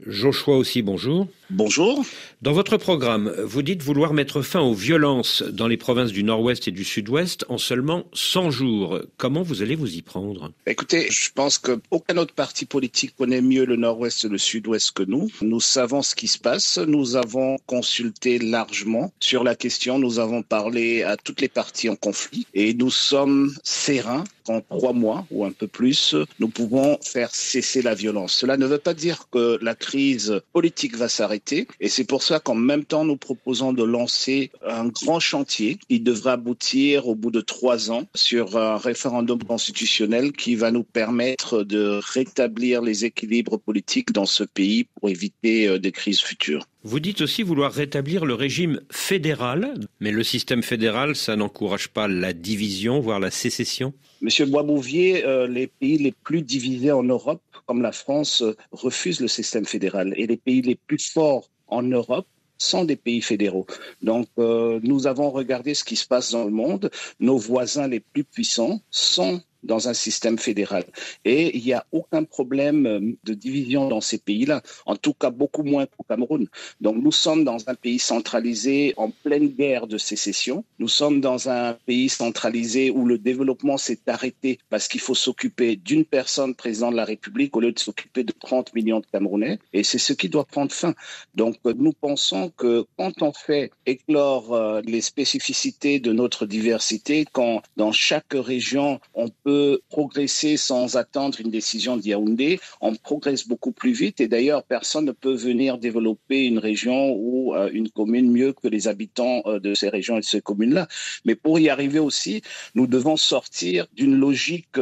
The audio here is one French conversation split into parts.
Joshua aussi, bonjour. Bonjour. Dans votre programme, vous dites vouloir mettre fin aux violences dans les provinces du Nord-Ouest et du Sud-Ouest en seulement 100 jours. Comment vous allez vous y prendre ? Écoutez, je pense qu'aucun autre parti politique connaît mieux le Nord-Ouest et le Sud-Ouest que nous. Nous savons ce qui se passe. Nous avons consulté largement sur la question. Nous avons parlé à toutes les parties en conflit et nous sommes sereins qu'en 3 mois ou un peu plus, nous pouvons faire cesser la violence. Cela ne veut pas dire que la crise politique va s'arrêter et c'est pour ça qu'en même temps, nous proposons de lancer un grand chantier qui devra aboutir au bout de 3 ans sur un référendum constitutionnel qui va nous permettre de rétablir les équilibres politiques dans ce pays pour éviter des crises futures. Vous dites aussi vouloir rétablir le régime fédéral, mais le système fédéral, ça n'encourage pas la division, voire la sécession ? Monsieur Boisbouvier, les pays les plus divisés en Europe, comme la France, refusent le système fédéral. Et les pays les plus forts en Europe sont des pays fédéraux. Donc, nous avons regardé ce qui se passe dans le monde. Nos voisins les plus puissants sont dans un système fédéral. Et il n'y a aucun problème de division dans ces pays-là, en tout cas beaucoup moins qu'au Cameroun. Donc nous sommes dans un pays centralisé en pleine guerre de sécession. Nous sommes dans un pays centralisé où le développement s'est arrêté parce qu'il faut s'occuper d'une personne président de la République au lieu de s'occuper de 30 millions de Camerounais. Et c'est ce qui doit prendre fin. Donc nous pensons que quand on fait éclore les spécificités de notre diversité, quand dans chaque région on peut progresser sans attendre une décision de Yaoundé, on progresse beaucoup plus vite et d'ailleurs personne ne peut venir développer une région ou une commune mieux que les habitants de ces régions et de ces communes-là. Mais pour y arriver aussi, nous devons sortir d'une logique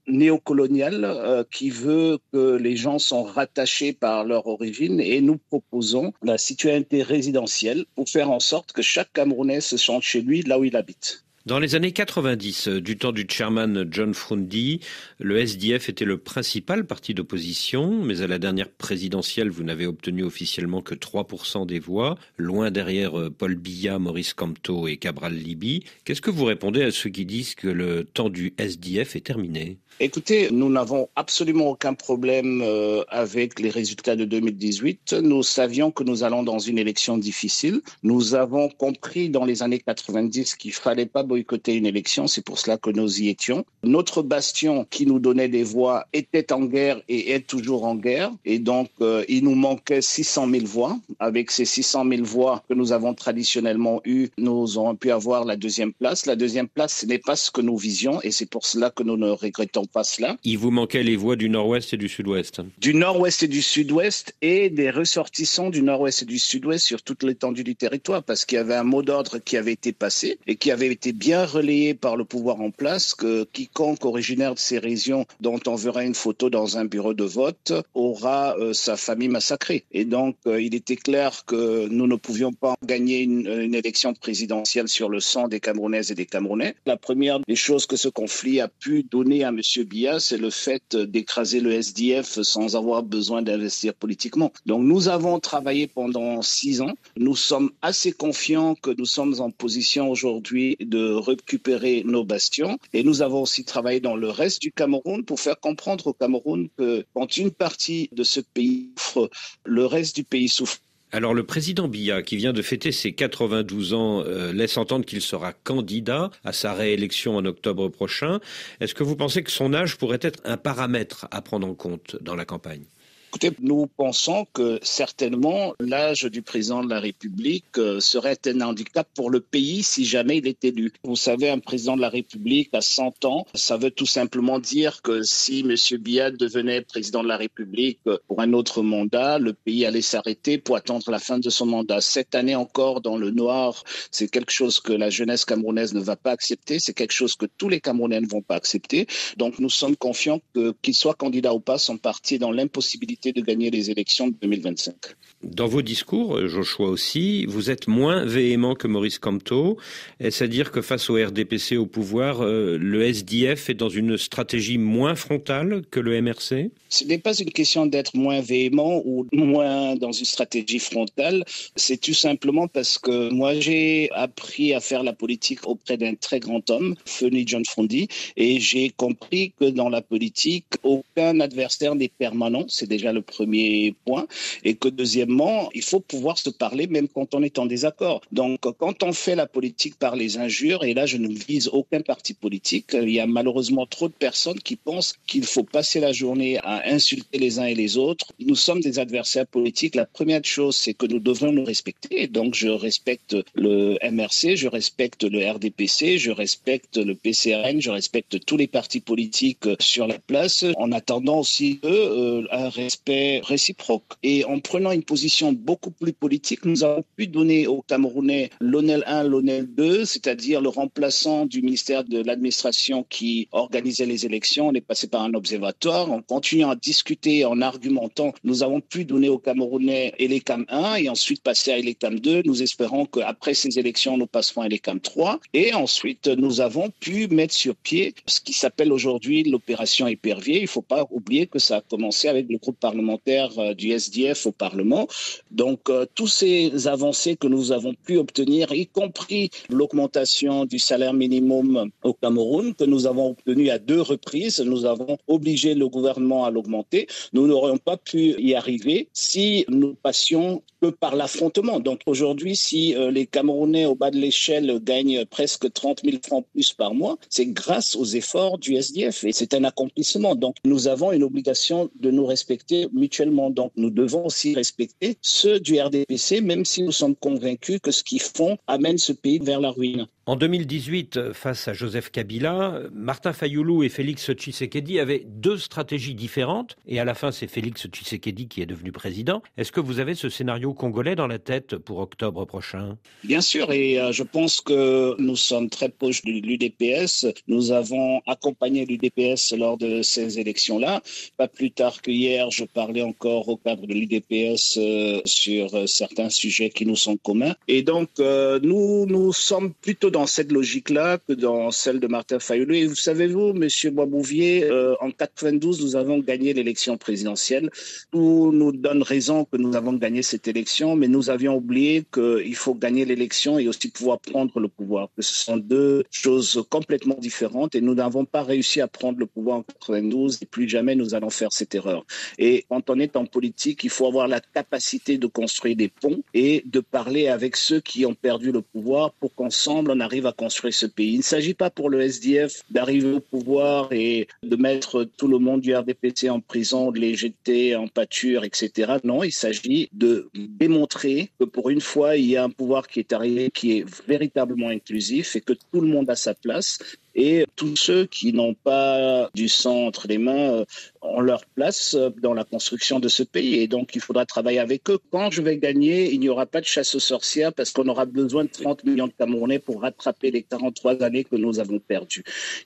néocoloniale qui veut que les gens sont rattachés par leur origine et nous proposons la citoyenneté résidentielle pour faire en sorte que chaque Camerounais se sente chez lui là où il habite. Dans les années 90, du temps du chairman John Frundi, le SDF était le principal parti d'opposition, mais à la dernière présidentielle, vous n'avez obtenu officiellement que 3% des voix, loin derrière Paul Biya, Maurice Kamto et Cabral Libby. Qu'est-ce que vous répondez à ceux qui disent que le temps du SDF est terminé ? Écoutez, nous n'avons absolument aucun problème avec les résultats de 2018. Nous savions que nous allons dans une élection difficile. Nous avons compris dans les années 90 qu'il fallait pas boycotter une élection. C'est pour cela que nous y étions. Notre bastion qui nous donnait des voix était en guerre et est toujours en guerre. Et donc, il nous manquait 600 000 voix. Avec ces 600 000 voix que nous avons traditionnellement eues, nous aurons pu avoir la deuxième place. La deuxième place, ce n'est pas ce que nous visions et c'est pour cela que nous ne regrettons pas cela. Il vous manquait les voix du Nord-Ouest et du Sud-Ouest. Du Nord-Ouest et du Sud-Ouest et des ressortissants du Nord-Ouest et du Sud-Ouest sur toute l'étendue du territoire parce qu'il y avait un mot d'ordre qui avait été passé et qui avait été bien relayé par le pouvoir en place que quiconque originaire de ces régions dont on verra une photo dans un bureau de vote aura sa famille massacrée. Et donc, il était clair que nous ne pouvions pas gagner une élection présidentielle sur le sang des Camerounaises et des Camerounais. La première des choses que ce conflit a pu donner à M. Biya, c'est le fait d'écraser le SDF sans avoir besoin d'investir politiquement. Donc nous avons travaillé pendant 6 ans. Nous sommes assez confiants que nous sommes en position aujourd'hui de récupérer nos bastions. Et nous avons aussi travaillé dans le reste du Cameroun pour faire comprendre au Cameroun que quand une partie de ce pays souffre, le reste du pays souffre. Alors le président Biya, qui vient de fêter ses 92 ans, laisse entendre qu'il sera candidat à sa réélection en octobre prochain. Est-ce que vous pensez que son âge pourrait être un paramètre à prendre en compte dans la campagne ? Écoutez, nous pensons que certainement l'âge du président de la République serait un handicap pour le pays si jamais il est élu. Vous savez, un président de la République à 100 ans, ça veut tout simplement dire que si M. Biya devenait président de la République pour un autre mandat, le pays allait s'arrêter pour attendre la fin de son mandat. Cette année encore dans le noir, c'est quelque chose que la jeunesse camerounaise ne va pas accepter, c'est quelque chose que tous les Camerounais ne vont pas accepter. Donc nous sommes confiants que qu'il soit candidat ou pas, son parti est dans l'impossibilité de gagner les élections de 2025. Dans vos discours, Joshua aussi, vous êtes moins véhément que Maurice Kamto. Est-ce à dire que face au RDPC au pouvoir, le SDF est dans une stratégie moins frontale que le MRC ? Ce n'est pas une question d'être moins véhément ou moins dans une stratégie frontale. C'est tout simplement parce que moi, j'ai appris à faire la politique auprès d'un très grand homme, Feni John Frundi, et j'ai compris que dans la politique, aucun adversaire n'est permanent. C'est déjà déjà le premier point. Et que deuxièmement, il faut pouvoir se parler même quand on est en désaccord. Donc, quand on fait la politique par les injures, et là, je ne vise aucun parti politique, il y a malheureusement trop de personnes qui pensent qu'il faut passer la journée à insulter les uns et les autres. Nous sommes des adversaires politiques. La première chose, c'est que nous devons nous respecter. Donc, je respecte le MRC, je respecte le RDPC, je respecte le PCRN, je respecte tous les partis politiques sur la place, en attendant aussi un respect réciproque. Et en prenant une position beaucoup plus politique, nous avons pu donner aux Camerounais l'ONEL 1, l'ONEL 2, c'est-à-dire le remplaçant du ministère de l'administration qui organisait les élections. On est passé par un observatoire. En continuant à discuter, en argumentant, nous avons pu donner aux Camerounais ELECAM 1 et ensuite passer à ELECAM 2. Nous espérons qu'après ces élections, nous passerons à ELECAM 3. Et ensuite, nous avons pu mettre sur pied ce qui s'appelle aujourd'hui l'opération Épervier. Il ne faut pas oublier que ça a commencé avec le groupe parlementaire du SDF au Parlement. Donc, tous ces avancées que nous avons pu obtenir, y compris l'augmentation du salaire minimum au Cameroun, que nous avons obtenu à 2 reprises, nous avons obligé le gouvernement à l'augmenter. Nous n'aurions pas pu y arriver si nous passions que par l'affrontement. Donc aujourd'hui, si les Camerounais au bas de l'échelle gagnent presque 30 000 francs plus par mois, c'est grâce aux efforts du SDF et c'est un accomplissement. Donc nous avons une obligation de nous respecter mutuellement. Donc nous devons aussi respecter ceux du RDPC, même si nous sommes convaincus que ce qu'ils font amène ce pays vers la ruine. En 2018, face à Joseph Kabila, Martin Fayulu et Félix Tshisekedi avaient 2 stratégies différentes. Et à la fin, c'est Félix Tshisekedi qui est devenu président. Est-ce que vous avez ce scénario congolais dans la tête pour octobre prochain? Bien sûr, et je pense que nous sommes très proches de l'UDPS. Nous avons accompagné l'UDPS lors de ces élections-là. Pas plus tard qu'hier, je parlais encore au cadre de l'UDPS sur certains sujets qui nous sont communs. Et donc, nous sommes plutôt dans cette logique-là que dans celle de Martin Fayulu. Et vous savez-vous, Monsieur Boisbouvier, en 92, nous avons gagné l'élection présidentielle. Tout nous donne raison que nous avons gagné cette élection, mais nous avions oublié qu'il faut gagner l'élection et aussi pouvoir prendre le pouvoir. Que ce sont 2 choses complètement différentes et nous n'avons pas réussi à prendre le pouvoir en 92 et plus jamais nous allons faire cette erreur. Et quand on est en politique, il faut avoir la capacité de construire des ponts et de parler avec ceux qui ont perdu le pouvoir pour qu'ensemble on arrive à construire ce pays. Il ne s'agit pas pour le SDF d'arriver au pouvoir et de mettre tout le monde du RDPC en prison, de les jeter en pâture, etc. Non, il s'agit de démontrer que pour une fois, il y a un pouvoir qui est arrivé qui est véritablement inclusif et que tout le monde a sa place. Et tous ceux qui n'ont pas du sang entre les mains ont leur place dans la construction de ce pays. Et donc, il faudra travailler avec eux. Quand je vais gagner, il n'y aura pas de chasse aux sorcières parce qu'on aura besoin de 30 millions de Camerounais pour rattraper les 43 années que nous avons perdues.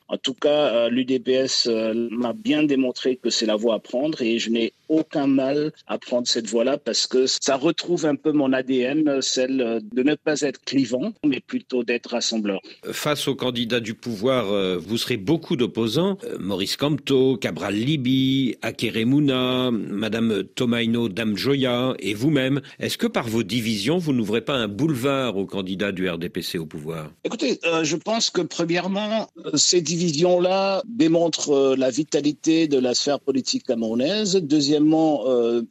En tout cas, l'UDPS m'a bien démontré que c'est la voie à prendre et je n'ai aucun mal à prendre cette voie-là parce que ça retrouve un peu mon ADN, celle de ne pas être clivant, mais plutôt d'être rassembleur. Face aux candidats du pouvoir, vous serez beaucoup d'opposants. Maurice Kamto, Cabral Liby, Akere Mouna, Madame Tomaino Damjoya et vous-même. Est-ce que par vos divisions, vous n'ouvrez pas un boulevard aux candidats du RDPC au pouvoir? Écoutez, je pense que premièrement, ces divisions-là démontrent la vitalité de la sphère politique camerounaise. Deuxièmement,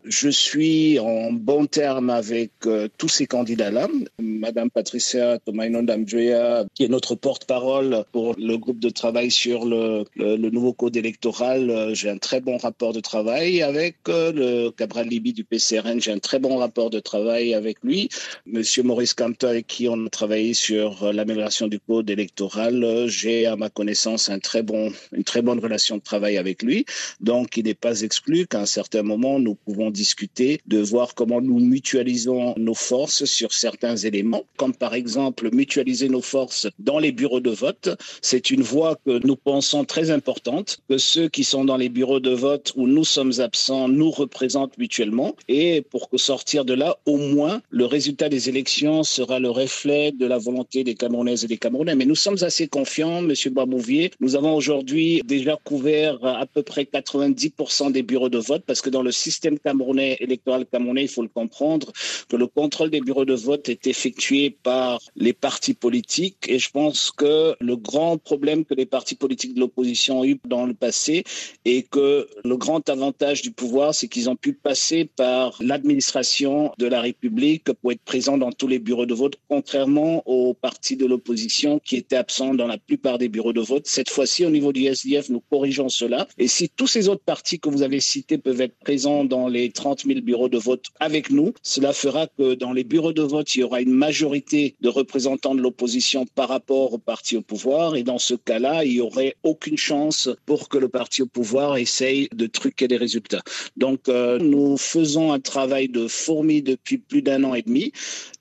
je suis en bon terme avec tous ces candidats-là. Madame Patricia Tomaino Damjoya, qui est notre porte-parole pour le groupe de travail sur le nouveau code électoral, j'ai un très bon rapport de travail avec le Cabral Liby du PCRN, j'ai un très bon rapport de travail avec lui. Monsieur Maurice Kamto, avec qui on a travaillé sur l'amélioration du code électoral, j'ai à ma connaissance une très bonne relation de travail avec lui. Donc, il n'est pas exclu qu'à un certain moment, nous pouvons discuter de voir comment nous mutualisons nos forces sur certains éléments, comme par exemple mutualiser nos forces dans les bureaux de vote. C'est une voie que nous pensons très importante, que ceux qui sont dans les bureaux de vote où nous sommes absents nous représentent mutuellement. Et pour que sortir de là, au moins, le résultat des élections sera le reflet de la volonté des Camerounaises et des Camerounais. Mais nous sommes assez confiants, M. Boisbouvier. Nous avons aujourd'hui déjà couvert à peu près 90% des bureaux de vote, parce que dans le système camerounais, électoral camerounais, il faut le comprendre, que le contrôle des bureaux de vote est effectué par les partis politiques. Et je pense que le grand problèmes que les partis politiques de l'opposition ont eu dans le passé et que le grand avantage du pouvoir, c'est qu'ils ont pu passer par l'administration de la République pour être présents dans tous les bureaux de vote, contrairement aux partis de l'opposition qui étaient absents dans la plupart des bureaux de vote. Cette fois-ci, au niveau du SDF, nous corrigeons cela. Et si tous ces autres partis que vous avez cités peuvent être présents dans les 30 000 bureaux de vote avec nous, cela fera que dans les bureaux de vote, il y aura une majorité de représentants de l'opposition par rapport au parti au pouvoir. Et dans ce cas-là, il n'y aurait aucune chance pour que le parti au pouvoir essaye de truquer les résultats. Donc, nous faisons un travail de fourmi depuis plus d'1 an et demi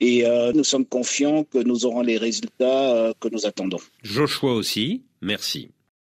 et nous sommes confiants que nous aurons les résultats que nous attendons. Joshua aussi, merci.